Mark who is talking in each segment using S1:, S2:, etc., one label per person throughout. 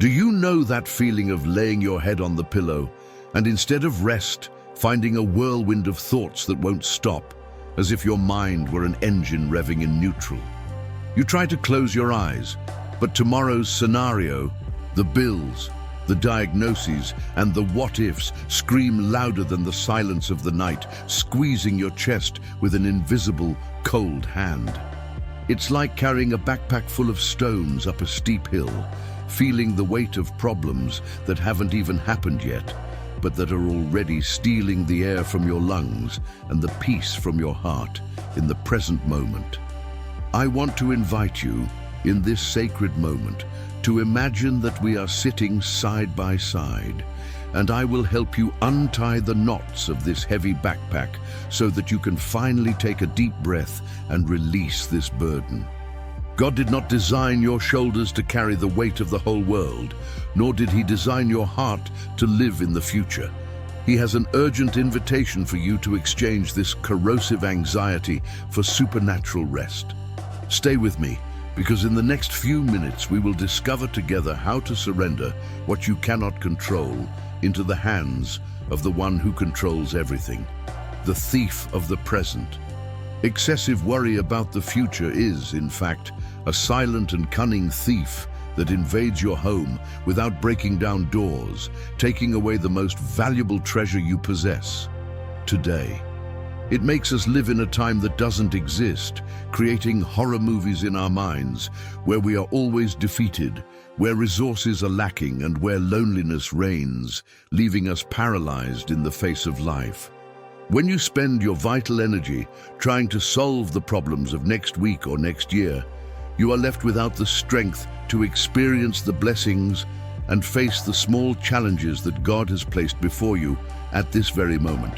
S1: Do you know that feeling of laying your head on the pillow and instead of rest, finding a whirlwind of thoughts that won't stop, as if your mind were an engine revving in neutral? You try to close your eyes, but tomorrow's scenario, the bills, the diagnoses, and the what-ifs scream louder than the silence of the night, squeezing your chest with an invisible, cold hand. It's like carrying a backpack full of stones up a steep hill, feeling the weight of problems that haven't even happened yet, but that are already stealing the air from your lungs and the peace from your heart in the present moment. I want to invite you, in this sacred moment, to imagine that we are sitting side by side, and I will help you untie the knots of this heavy backpack so that you can finally take a deep breath and release this burden. God did not design your shoulders to carry the weight of the whole world, nor did He design your heart to live in the future. He has an urgent invitation for you to exchange this corrosive anxiety for supernatural rest. Stay with me, because in the next few minutes we will discover together how to surrender what you cannot control into the hands of the one who controls everything, the thief of the present. Excessive worry about the future is, in fact, a silent and cunning thief that invades your home without breaking down doors, taking away the most valuable treasure you possess, today. It makes us live in a time that doesn't exist, creating horror movies in our minds, where we are always defeated, where resources are lacking, and where loneliness reigns, leaving us paralyzed in the face of life. When you spend your vital energy trying to solve the problems of next week or next year, you are left without the strength to experience the blessings and face the small challenges that God has placed before you at this very moment.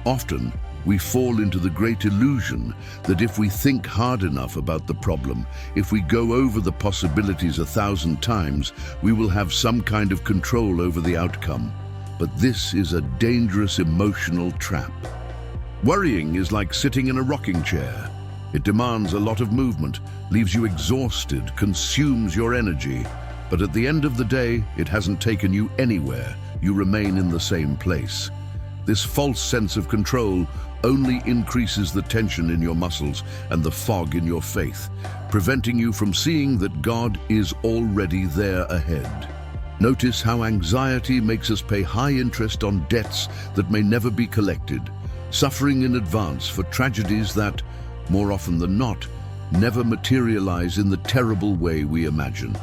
S1: Often, we fall into the great illusion that if we think hard enough about the problem, if we go over the possibilities 1,000 times, we will have some kind of control over the outcome. But this is a dangerous emotional trap. Worrying is like sitting in a rocking chair. It demands a lot of movement, leaves you exhausted, consumes your energy. But at the end of the day, it hasn't taken you anywhere. You remain in the same place. This false sense of control only increases the tension in your muscles and the fog in your faith, preventing you from seeing that God is already there ahead. Notice how anxiety makes us pay high interest on debts that may never be collected, suffering in advance for tragedies that, more often than not, never materialize in the terrible way we imagine.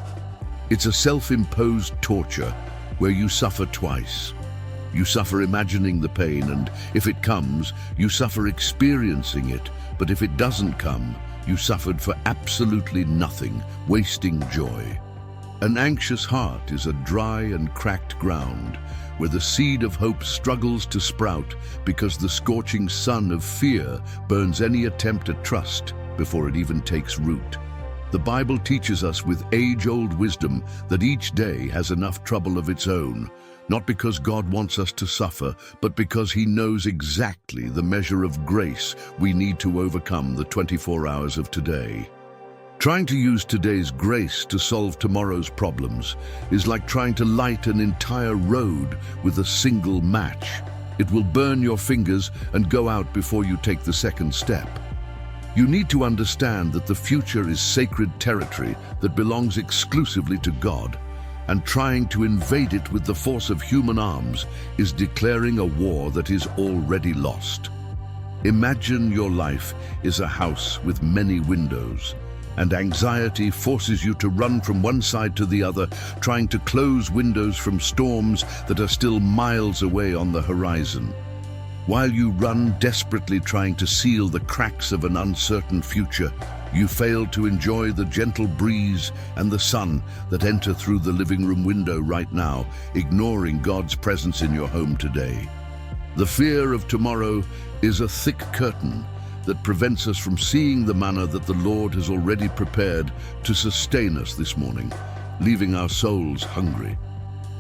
S1: It's a self-imposed torture where you suffer twice. You suffer imagining the pain, and if it comes, you suffer experiencing it. But if it doesn't come, you suffered for absolutely nothing, wasting joy. An anxious heart is a dry and cracked ground where the seed of hope struggles to sprout because the scorching sun of fear burns any attempt at trust before it even takes root. The Bible teaches us with age-old wisdom that each day has enough trouble of its own, not because God wants us to suffer, but because He knows exactly the measure of grace we need to overcome the 24 hours of today. Trying to use today's grace to solve tomorrow's problems is like trying to light an entire road with a single match. It will burn your fingers and go out before you take the second step. You need to understand that the future is sacred territory that belongs exclusively to God, and trying to invade it with the force of human arms is declaring a war that is already lost. Imagine your life is a house with many windows, and anxiety forces you to run from one side to the other, trying to close windows from storms that are still miles away on the horizon. While you run desperately trying to seal the cracks of an uncertain future, you fail to enjoy the gentle breeze and the sun that enter through the living room window right now, ignoring God's presence in your home today. The fear of tomorrow is a thick curtain that prevents us from seeing the manna that the Lord has already prepared to sustain us this morning, leaving our souls hungry.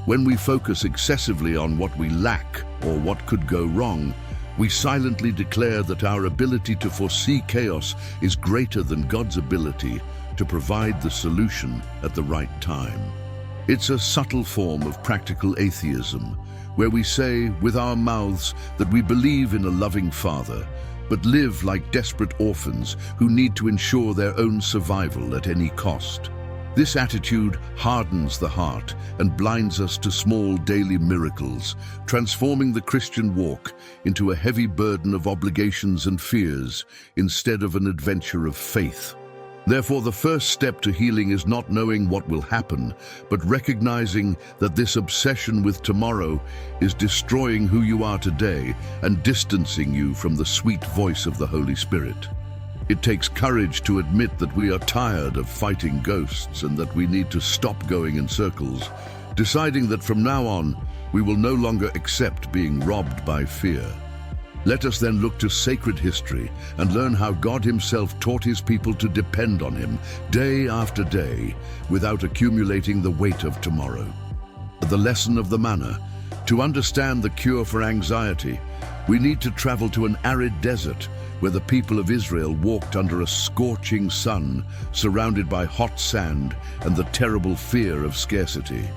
S1: When we focus excessively on what we lack or what could go wrong, we silently declare that our ability to foresee chaos is greater than God's ability to provide the solution at the right time. It's a subtle form of practical atheism, where we say with our mouths that we believe in a loving Father, but live like desperate orphans who need to ensure their own survival at any cost. This attitude hardens the heart and blinds us to small daily miracles, transforming the Christian walk into a heavy burden of obligations and fears instead of an adventure of faith. Therefore, the first step to healing is not knowing what will happen, but recognizing that this obsession with tomorrow is destroying who you are today and distancing you from the sweet voice of the Holy Spirit. It takes courage to admit that we are tired of fighting ghosts and that we need to stop going in circles, deciding that from now on, we will no longer accept being robbed by fear. Let us then look to sacred history and learn how God himself taught his people to depend on him day after day without accumulating the weight of tomorrow. The lesson of the manna. To understand the cure for anxiety, we need to travel to an arid desert where the people of Israel walked under a scorching sun, surrounded by hot sand and the terrible fear of scarcity.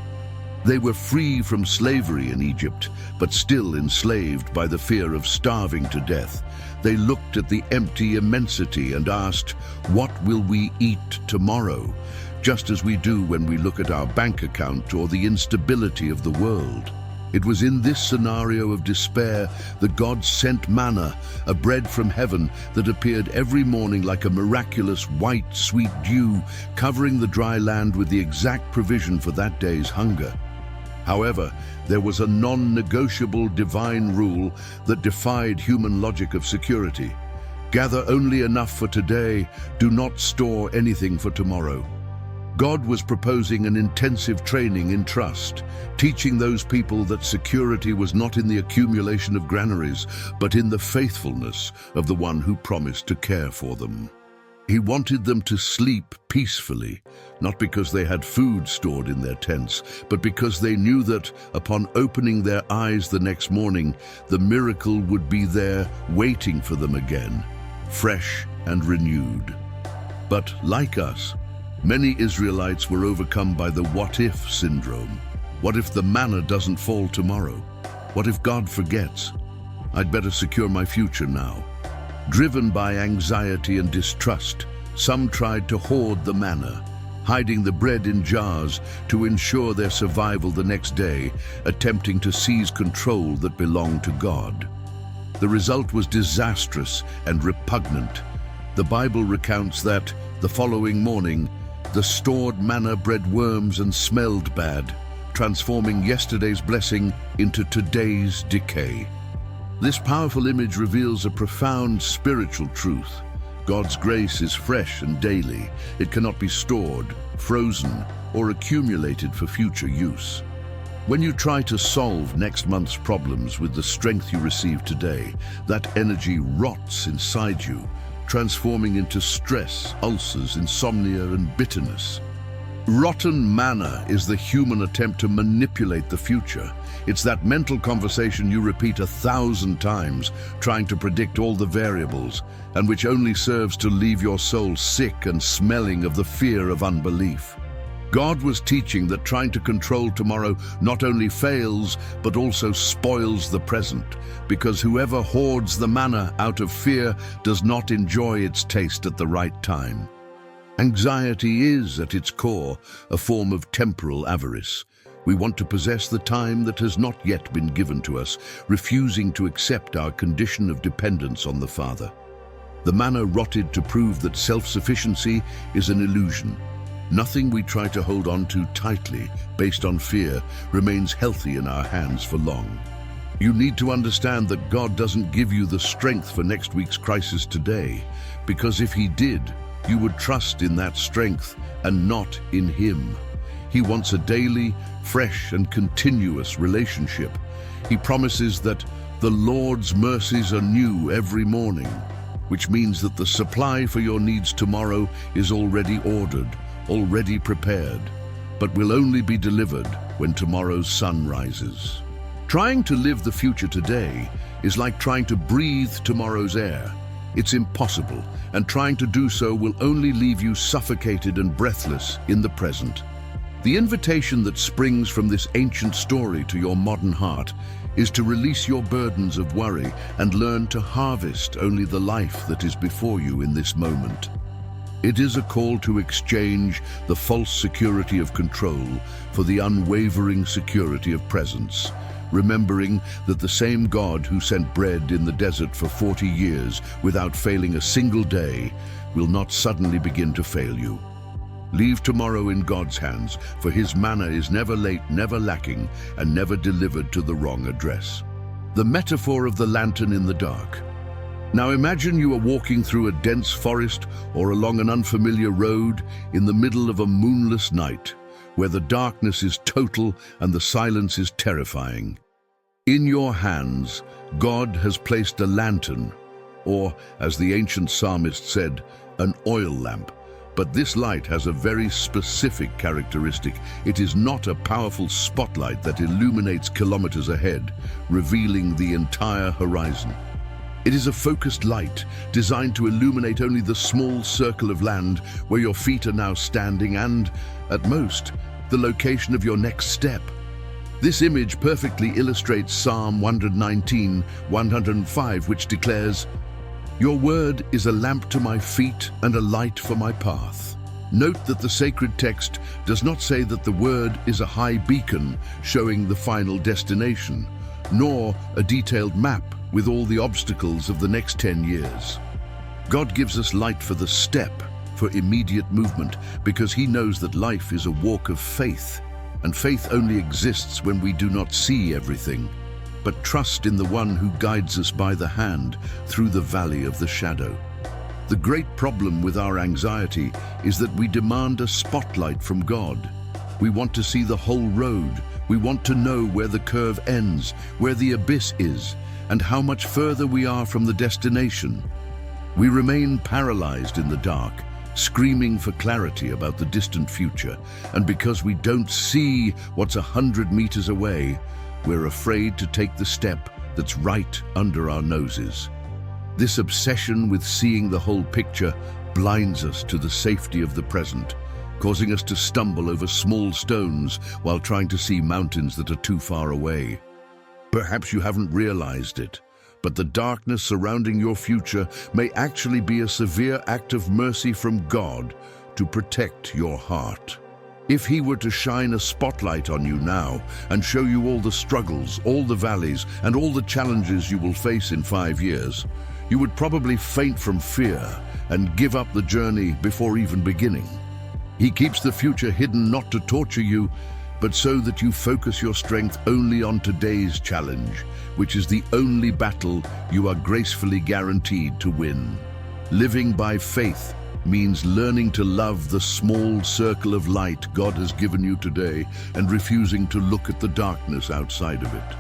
S1: They were free from slavery in Egypt, but still enslaved by the fear of starving to death. They looked at the empty immensity and asked, "What will we eat tomorrow?" Just as we do when we look at our bank account or the instability of the world. It was in this scenario of despair that God sent manna, a bread from heaven that appeared every morning like a miraculous white, sweet dew, covering the dry land with the exact provision for that day's hunger. However, there was a non-negotiable divine rule that defied human logic of security. Gather only enough for today, do not store anything for tomorrow. God was proposing an intensive training in trust, teaching those people that security was not in the accumulation of granaries, but in the faithfulness of the one who promised to care for them. He wanted them to sleep peacefully, not because they had food stored in their tents, but because they knew that, upon opening their eyes the next morning, the miracle would be there waiting for them again, fresh and renewed. But like us, many Israelites were overcome by the what-if syndrome. What if the manna doesn't fall tomorrow? What if God forgets? I'd better secure my future now. Driven by anxiety and distrust, some tried to hoard the manna, hiding the bread in jars to ensure their survival the next day, attempting to seize control that belonged to God. The result was disastrous and repugnant. The Bible recounts that, the following morning, the stored manna bred worms and smelled bad, transforming yesterday's blessing into today's decay. This powerful image reveals a profound spiritual truth. God's grace is fresh and daily. It cannot be stored, frozen, or accumulated for future use. When you try to solve next month's problems with the strength you receive today, that energy rots inside you, transforming into stress, ulcers, insomnia, and bitterness. Rotten manna is the human attempt to manipulate the future. It's that mental conversation you repeat 1,000 times, trying to predict all the variables, and which only serves to leave your soul sick and smelling of the fear of unbelief. God was teaching that trying to control tomorrow not only fails, but also spoils the present, because whoever hoards the manna out of fear does not enjoy its taste at the right time. Anxiety is, at its core, a form of temporal avarice. We want to possess the time that has not yet been given to us, refusing to accept our condition of dependence on the Father. The manna rotted to prove that self-sufficiency is an illusion. Nothing we try to hold on to tightly, based on fear, remains healthy in our hands for long. You need to understand that God doesn't give you the strength for next week's crisis today, because if He did, you would trust in that strength and not in Him. He wants a daily, fresh, and continuous relationship. He promises that the Lord's mercies are new every morning, which means that the supply for your needs tomorrow is already ordered, already prepared, but will only be delivered when tomorrow's sun rises. Trying to live the future today is like trying to breathe tomorrow's air. It's impossible, and trying to do so will only leave you suffocated and breathless in the present. The invitation that springs from this ancient story to your modern heart is to release your burdens of worry and learn to harvest only the life that is before you in this moment. It is a call to exchange the false security of control for the unwavering security of presence, remembering that the same God who sent bread in the desert for 40 years without failing a single day will not suddenly begin to fail you. Leave tomorrow in God's hands, for his manna is never late, never lacking, and never delivered to the wrong address. The metaphor of the lantern in the dark. Now imagine you are walking through a dense forest or along an unfamiliar road in the middle of a moonless night, where the darkness is total and the silence is terrifying. In your hands, God has placed a lantern, or, as the ancient psalmist said, an oil lamp. But this light has a very specific characteristic. It is not a powerful spotlight that illuminates kilometers ahead, revealing the entire horizon. It is a focused light designed to illuminate only the small circle of land where your feet are now standing and, at most, the location of your next step. This image perfectly illustrates Psalm 119:105, which declares, "Your word is a lamp to my feet and a light for my path." Note that the sacred text does not say that the word is a high beacon showing the final destination, nor a detailed map with all the obstacles of the next 10 years. God gives us light for the step, for immediate movement, because he knows that life is a walk of faith, and faith only exists when we do not see everything, but trust in the one who guides us by the hand through the valley of the shadow. The great problem with our anxiety is that we demand a spotlight from God. We want to see the whole road. We want to know where the curve ends, where the abyss is, and how much further we are from the destination. We remain paralyzed in the dark, screaming for clarity about the distant future, and because we don't see what's 100 meters away, we're afraid to take the step that's right under our noses. This obsession with seeing the whole picture blinds us to the safety of the present, causing us to stumble over small stones while trying to see mountains that are too far away. Perhaps you haven't realized it, but the darkness surrounding your future may actually be a severe act of mercy from God to protect your heart. If he were to shine a spotlight on you now and show you all the struggles, all the valleys, and all the challenges you will face in 5 years, you would probably faint from fear and give up the journey before even beginning. He keeps the future hidden not to torture you, but so that you focus your strength only on today's challenge, which is the only battle you are gracefully guaranteed to win. Living by faith means learning to love the small circle of light God has given you today and refusing to look at the darkness outside of it.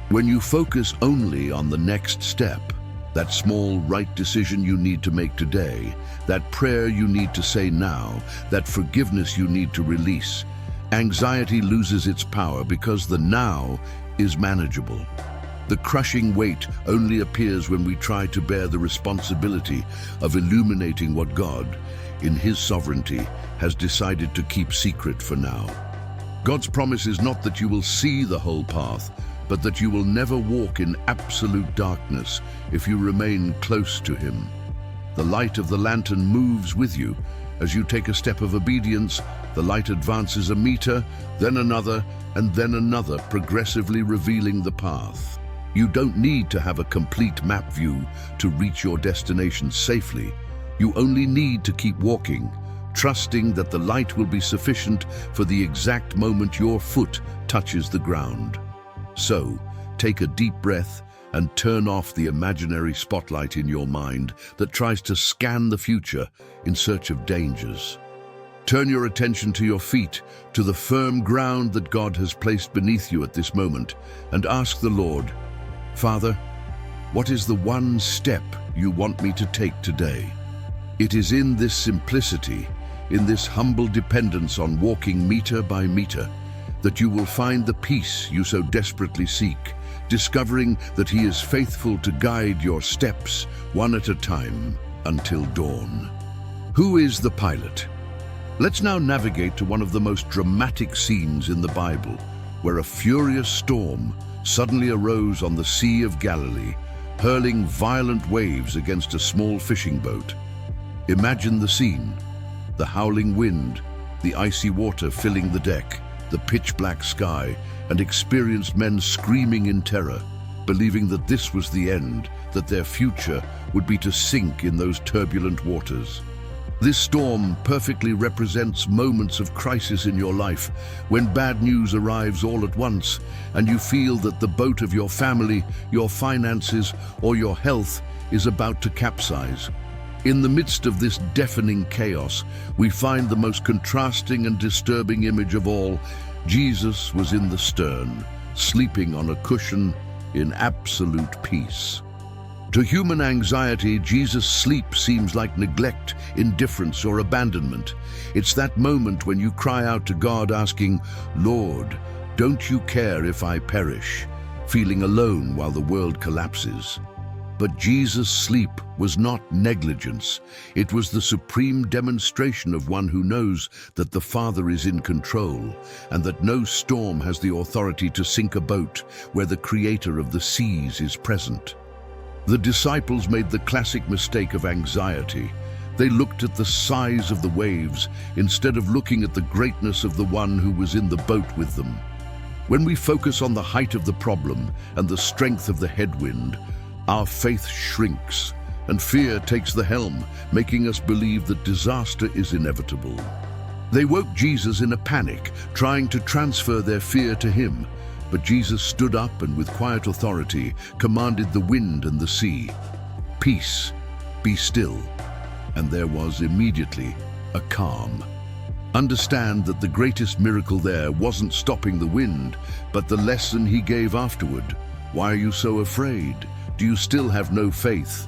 S1: When you focus only on the next step, that small right decision you need to make today, that prayer you need to say now, that forgiveness you need to release, anxiety loses its power because the now is manageable. The crushing weight only appears when we try to bear the responsibility of illuminating what God, in his sovereignty, has decided to keep secret for now. God's promise is not that you will see the whole path, but that you will never walk in absolute darkness if you remain close to him. The light of the lantern moves with you. As you take a step of obedience, the light advances a meter, then another, and then another, progressively revealing the path. You don't need to have a complete map view to reach your destination safely. You only need to keep walking, trusting that the light will be sufficient for the exact moment your foot touches the ground. So, take a deep breath and turn off the imaginary spotlight in your mind that tries to scan the future in search of dangers. Turn your attention to your feet, to the firm ground that God has placed beneath you at this moment, and ask the Lord, "Father, what is the one step you want me to take today?" It is in this simplicity, in this humble dependence on walking meter by meter, that you will find the peace you so desperately seek, discovering that he is faithful to guide your steps one at a time until dawn. Who is the pilot? Let's now navigate to one of the most dramatic scenes in the Bible, where a furious storm suddenly arose on the Sea of Galilee, hurling violent waves against a small fishing boat. Imagine the scene: the howling wind, the icy water filling the deck, the pitch-black sky, and experienced men screaming in terror, believing that this was the end, that their future would be to sink in those turbulent waters. This storm perfectly represents moments of crisis in your life, when bad news arrives all at once and you feel that the boat of your family, your finances, or your health is about to capsize. In the midst of this deafening chaos, we find the most contrasting and disturbing image of all. Jesus was in the stern, sleeping on a cushion in absolute peace. To human anxiety, Jesus' sleep seems like neglect, indifference, or abandonment. It's that moment when you cry out to God asking, "Lord, don't you care if I perish?" feeling alone while the world collapses. But Jesus' sleep was not negligence. It was the supreme demonstration of one who knows that the Father is in control and that no storm has the authority to sink a boat where the Creator of the seas is present. The disciples made the classic mistake of anxiety. They looked at the size of the waves instead of looking at the greatness of the one who was in the boat with them. When we focus on the height of the problem and the strength of the headwind, our faith shrinks and fear takes the helm, making us believe that disaster is inevitable. They woke Jesus in a panic, trying to transfer their fear to him. But Jesus stood up and with quiet authority commanded the wind and the sea, "Peace, be still." And there was immediately a calm. Understand that the greatest miracle there wasn't stopping the wind, but the lesson he gave afterward. Why are you so afraid? Do you still have no faith?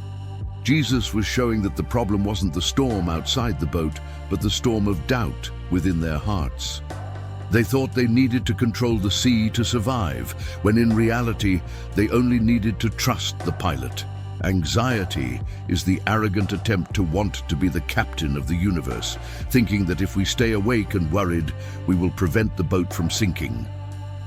S1: Jesus was showing that the problem wasn't the storm outside the boat, but the storm of doubt within their hearts. They thought they needed to control the sea to survive, when in reality, they only needed to trust the pilot. Anxiety is the arrogant attempt to want to be the captain of the universe, thinking that if we stay awake and worried, we will prevent the boat from sinking.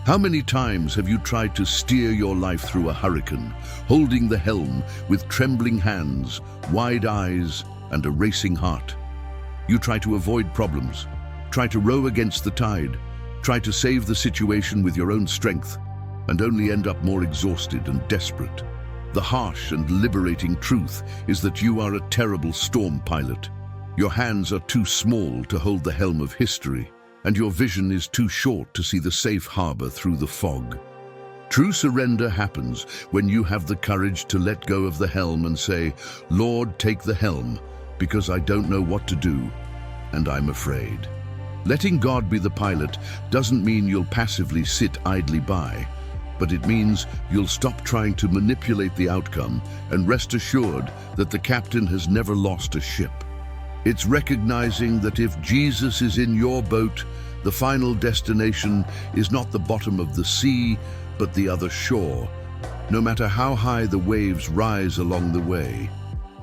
S1: How many times have you tried to steer your life through a hurricane, holding the helm with trembling hands, wide eyes, and a racing heart? You try to avoid problems, try to row against the tide, try to save the situation with your own strength, and only end up more exhausted and desperate. The harsh and liberating truth is that you are a terrible storm pilot. Your hands are too small to hold the helm of history, and your vision is too short to see the safe harbor through the fog. True surrender happens when you have the courage to let go of the helm and say, "Lord, take the helm, because I don't know what to do, and I'm afraid." Letting God be the pilot doesn't mean you'll passively sit idly by, but it means you'll stop trying to manipulate the outcome and rest assured that the captain has never lost a ship. It's recognizing that if Jesus is in your boat, the final destination is not the bottom of the sea, but the other shore, no matter how high the waves rise along the way.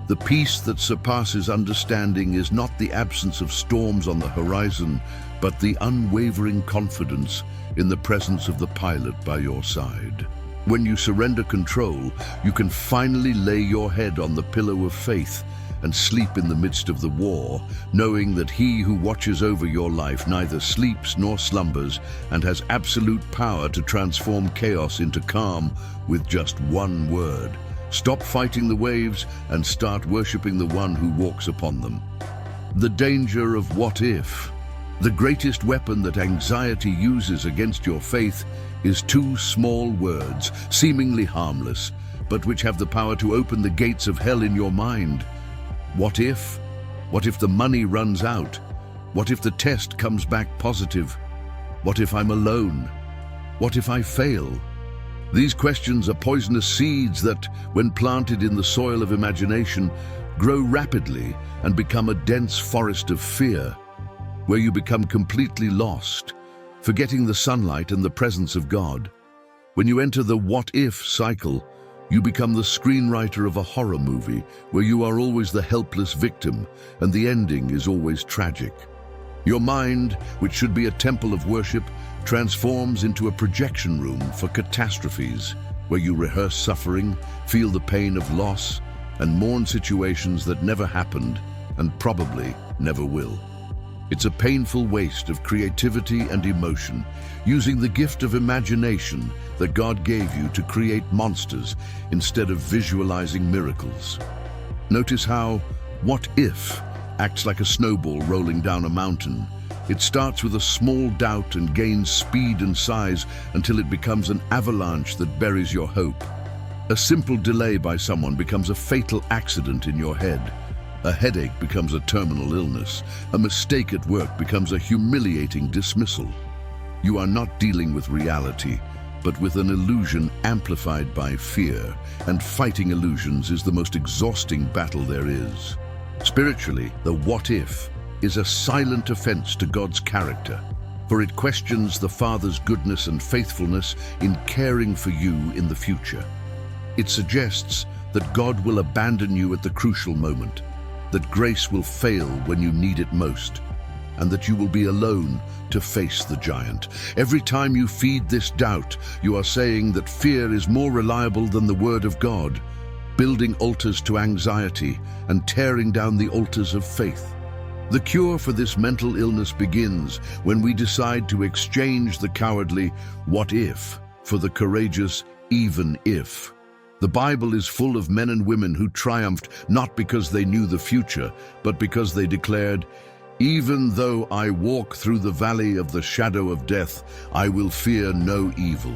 S1: The peace that surpasses understanding is not the absence of storms on the horizon, but the unwavering confidence in the presence of the pilot by your side. When you surrender control, you can finally lay your head on the pillow of faith and sleep in the midst of the war, knowing that he who watches over your life neither sleeps nor slumbers and has absolute power to transform chaos into calm with just one word. Stop fighting the waves and start worshiping the one who walks upon them. The danger of what if. The greatest weapon that anxiety uses against your faith is two small words, seemingly harmless, but which have the power to open the gates of hell in your mind. What if? What if the money runs out? What if the test comes back positive? What if I'm alone? What if I fail? These questions are poisonous seeds that, when planted in the soil of imagination, grow rapidly and become a dense forest of fear, where you become completely lost, forgetting the sunlight and the presence of God. When you enter the what-if cycle, you become the screenwriter of a horror movie where you are always the helpless victim and the ending is always tragic. Your mind, which should be a temple of worship, transforms into a projection room for catastrophes, where you rehearse suffering, feel the pain of loss, and mourn situations that never happened and probably never will. It's a painful waste of creativity and emotion, using the gift of imagination that God gave you to create monsters instead of visualizing miracles. Notice how "what if" acts like a snowball rolling down a mountain. It starts with a small doubt and gains speed and size until it becomes an avalanche that buries your hope. A simple delay by someone becomes a fatal accident in your head. A headache becomes a terminal illness. A mistake at work becomes a humiliating dismissal. You are not dealing with reality, but with an illusion amplified by fear, and fighting illusions is the most exhausting battle there is. Spiritually, the "what if" is a silent offense to God's character, for it questions the Father's goodness and faithfulness in caring for you in the future. It suggests that God will abandon you at the crucial moment, that grace will fail when you need it most, and that you will be alone to face the giant. Every time you feed this doubt, you are saying that fear is more reliable than the Word of God, building altars to anxiety and tearing down the altars of faith. The cure for this mental illness begins when we decide to exchange the cowardly "what if" for the courageous "even if." The Bible is full of men and women who triumphed not because they knew the future, but because they declared, "Even though I walk through the valley of the shadow of death, I will fear no evil."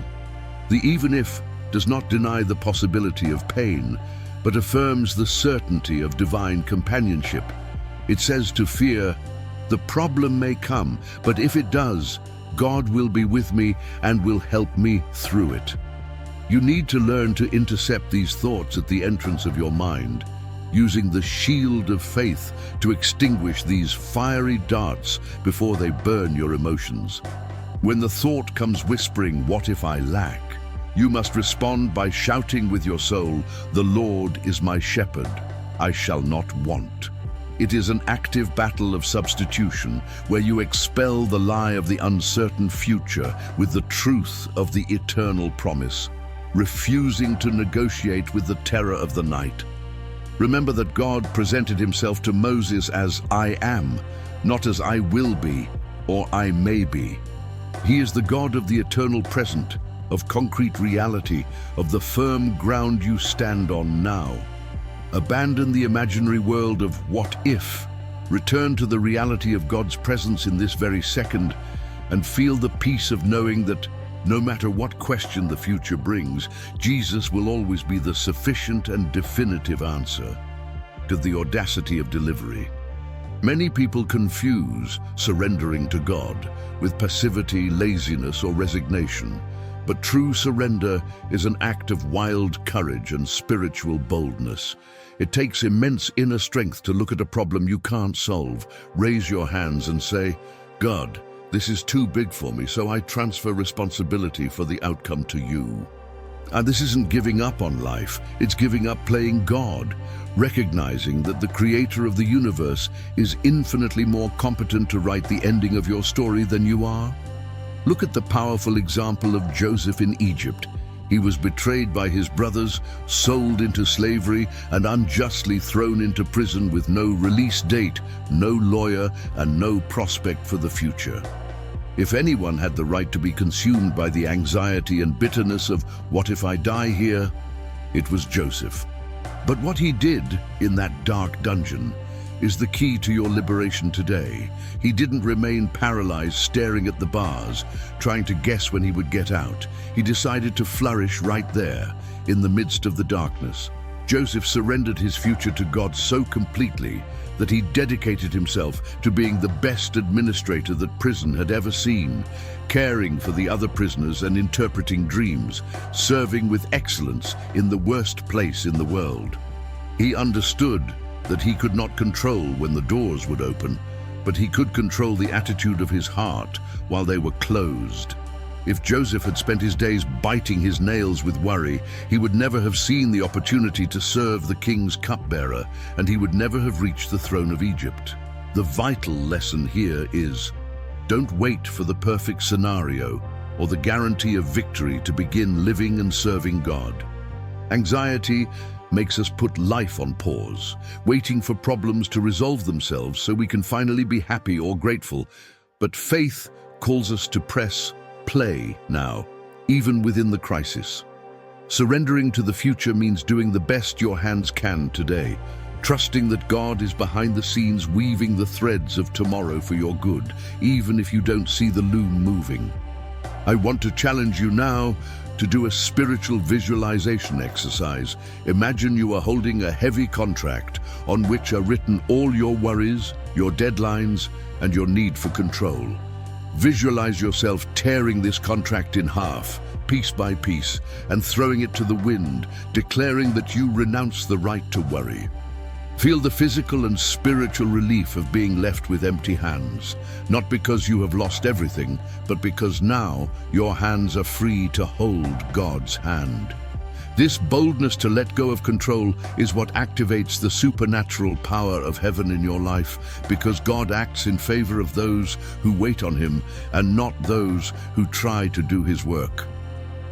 S1: The "even if" does not deny the possibility of pain, but affirms the certainty of divine companionship. It says to fear, "The problem may come, but if it does, God will be with me and will help me through it." You need to learn to intercept these thoughts at the entrance of your mind, using the shield of faith to extinguish these fiery darts before they burn your emotions. When the thought comes whispering, "What if I lack?" you must respond by shouting with your soul, "The Lord is my shepherd, I shall not want." It is an active battle of substitution where you expel the lie of the uncertain future with the truth of the eternal promise, refusing to negotiate with the terror of the night. Remember that God presented himself to Moses as "I am," not as "I will be" or "I may be." He is the God of the eternal present, of concrete reality, of the firm ground you stand on now. Abandon the imaginary world of "what if." Return to the reality of God's presence in this very second, and feel the peace of knowing that no matter what question the future brings, Jesus will always be the sufficient and definitive answer. To the audacity of delivery. Many people confuse surrendering to God with passivity, laziness, or resignation. But true surrender is an act of wild courage and spiritual boldness. It takes immense inner strength to look at a problem you can't solve, raise your hands and say, "God, this is too big for me, so I transfer responsibility for the outcome to you." And this isn't giving up on life, it's giving up playing God, recognizing that the creator of the universe is infinitely more competent to write the ending of your story than you are. Look at the powerful example of Joseph in Egypt. He was betrayed by his brothers, sold into slavery, and unjustly thrown into prison with no release date, no lawyer, and no prospect for the future. If anyone had the right to be consumed by the anxiety and bitterness of "what if I die here?" it was Joseph. But what he did in that dark dungeon is the key to your liberation today. He didn't remain paralyzed staring at the bars, trying to guess when he would get out. He decided to flourish right there, in the midst of the darkness. Joseph surrendered his future to God so completely that he dedicated himself to being the best administrator that prison had ever seen, caring for the other prisoners and interpreting dreams, serving with excellence in the worst place in the world. He understood that he could not control when the doors would open, but he could control the attitude of his heart while they were closed. If Joseph had spent his days biting his nails with worry, he would never have seen the opportunity to serve the king's cupbearer, and he would never have reached the throne of Egypt. The vital lesson here is, don't wait for the perfect scenario or the guarantee of victory to begin living and serving God. Anxiety makes us put life on pause, waiting for problems to resolve themselves so we can finally be happy or grateful. But faith calls us to press play now, even within the crisis. Surrendering to the future means doing the best your hands can today, trusting that God is behind the scenes weaving the threads of tomorrow for your good, even if you don't see the loom moving. I want to challenge you now to do a spiritual visualization exercise. Imagine you are holding a heavy contract on which are written all your worries, your deadlines, and your need for control. Visualize yourself tearing this contract in half, piece by piece, and throwing it to the wind, declaring that you renounce the right to worry. Feel the physical and spiritual relief of being left with empty hands, not because you have lost everything, but because now your hands are free to hold God's hand. This boldness to let go of control is what activates the supernatural power of heaven in your life, because God acts in favor of those who wait on Him and not those who try to do His work.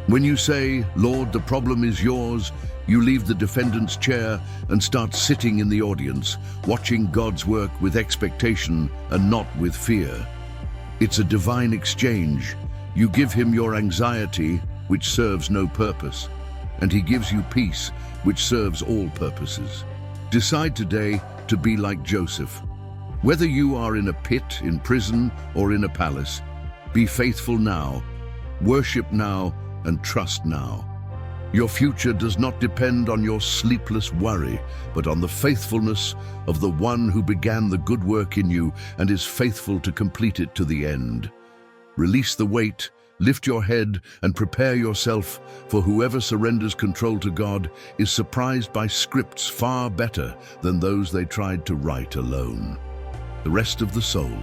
S1: When you say, "Lord, the problem is yours," you leave the defendant's chair and start sitting in the audience, watching God's work with expectation and not with fear. It's a divine exchange. You give Him your anxiety, which serves no purpose, and He gives you peace, which serves all purposes. Decide today to be like Joseph. Whether you are in a pit, in prison, or in a palace, be faithful now, worship now, and trust now. Your future does not depend on your sleepless worry, but on the faithfulness of the one who began the good work in you and is faithful to complete it to the end. Release the weight, lift your head, and prepare yourself, for whoever surrenders control to God is surprised by scripts far better than those they tried to write alone. The rest of the soul.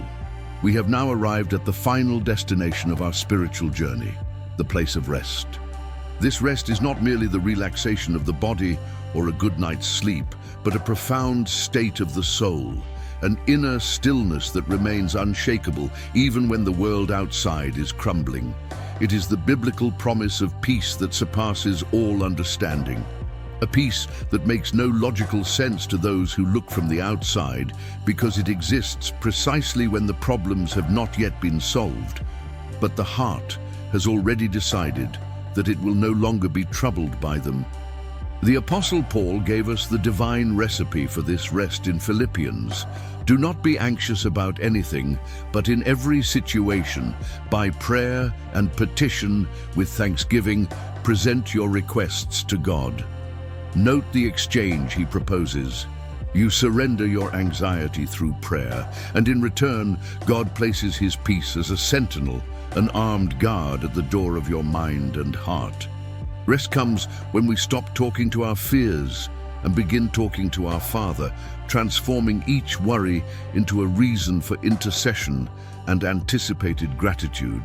S1: We have now arrived at the final destination of our spiritual journey, the place of rest. This rest is not merely the relaxation of the body or a good night's sleep, but a profound state of the soul, an inner stillness that remains unshakable even when the world outside is crumbling. It is the biblical promise of peace that surpasses all understanding. A peace that makes no logical sense to those who look from the outside, because it exists precisely when the problems have not yet been solved. But the heart has already decided that it will no longer be troubled by them. The Apostle Paul gave us the divine recipe for this rest in Philippians. Do not be anxious about anything, but in every situation, by prayer and petition with thanksgiving, present your requests to God. Note the exchange he proposes. You surrender your anxiety through prayer, and in return, God places His peace as a sentinel, an armed guard at the door of your mind and heart. Rest comes when we stop talking to our fears and begin talking to our Father, transforming each worry into a reason for intercession and anticipated gratitude.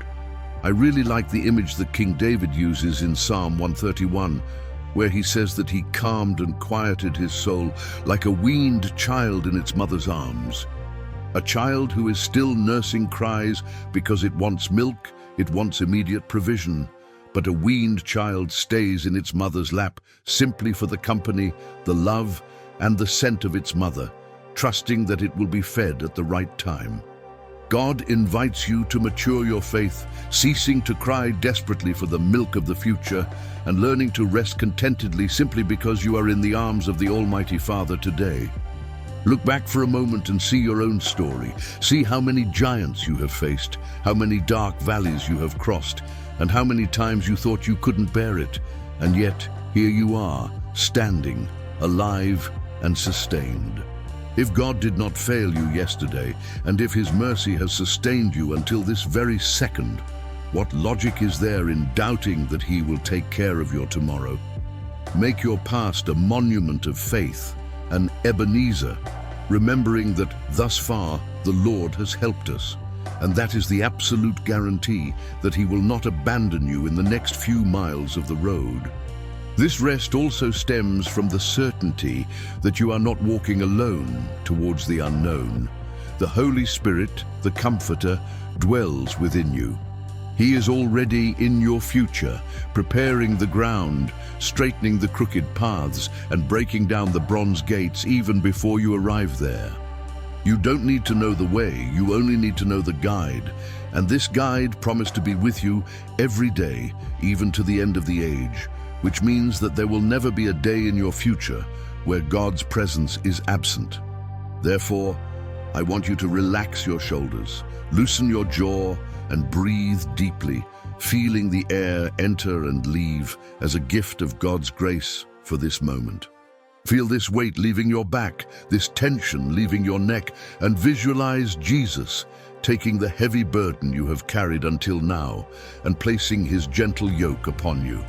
S1: I really like the image that King David uses in Psalm 131, where he says that he calmed and quieted his soul like a weaned child in its mother's arms. A child who is still nursing cries because it wants milk, it wants immediate provision. But a weaned child stays in its mother's lap simply for the company, the love, and the scent of its mother, trusting that it will be fed at the right time. God invites you to mature your faith, ceasing to cry desperately for the milk of the future and learning to rest contentedly simply because you are in the arms of the Almighty Father today. Look back for a moment and see your own story. See how many giants you have faced, how many dark valleys you have crossed, and how many times you thought you couldn't bear it. And yet, here you are, standing, alive and sustained. If God did not fail you yesterday, and if His mercy has sustained you until this very second, what logic is there in doubting that He will take care of your tomorrow? Make your past a monument of faith, an Ebenezer, remembering that thus far the Lord has helped us, and that is the absolute guarantee that He will not abandon you in the next few miles of the road. This rest also stems from the certainty that you are not walking alone towards the unknown. The Holy Spirit, the Comforter, dwells within you. He is already in your future, preparing the ground, straightening the crooked paths, and breaking down the bronze gates even before you arrive there. You don't need to know the way, you only need to know the guide. And this guide promised to be with you every day, even to the end of the age, which means that there will never be a day in your future where God's presence is absent. Therefore, I want you to relax your shoulders, loosen your jaw, and breathe deeply, feeling the air enter and leave as a gift of God's grace for this moment. Feel this weight leaving your back, this tension leaving your neck, and visualize Jesus taking the heavy burden you have carried until now and placing his gentle yoke upon you.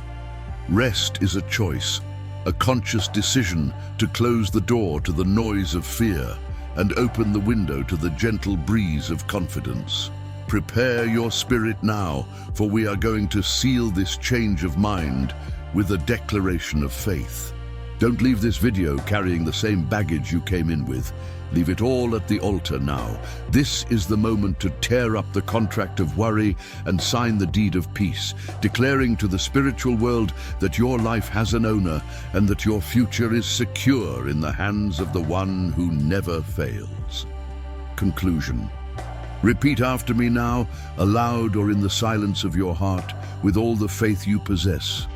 S1: Rest is a choice, a conscious decision to close the door to the noise of fear and open the window to the gentle breeze of confidence. Prepare your spirit now, for we are going to seal this change of mind with a declaration of faith. Don't leave this video carrying the same baggage you came in with. Leave it all at the altar now. This is the moment to tear up the contract of worry and sign the deed of peace, declaring to the spiritual world that your life has an owner and that your future is secure in the hands of the one who never fails. Conclusion. Repeat after me now, aloud or in the silence of your heart, with all the faith you possess.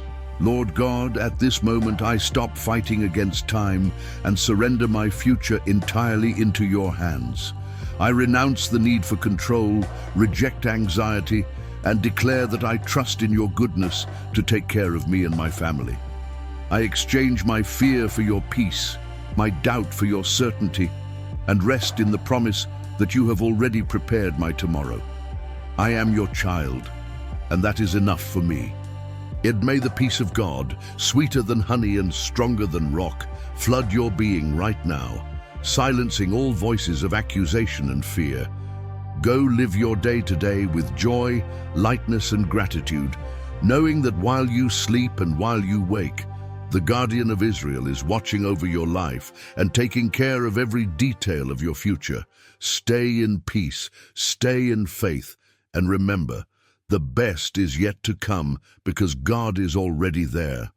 S1: Lord God, at this moment I stop fighting against time and surrender my future entirely into your hands. I renounce the need for control, reject anxiety, and declare that I trust in your goodness to take care of me and my family. I exchange my fear for your peace, my doubt for your certainty, and rest in the promise that you have already prepared my tomorrow. I am your child, and that is enough for me. Yet may the peace of God, sweeter than honey and stronger than rock, flood your being right now, silencing all voices of accusation and fear. Go live your day today with joy, lightness, and gratitude, knowing that while you sleep and while you wake, the Guardian of Israel is watching over your life and taking care of every detail of your future. Stay in peace, stay in faith, and remember, the best is yet to come because God is already there.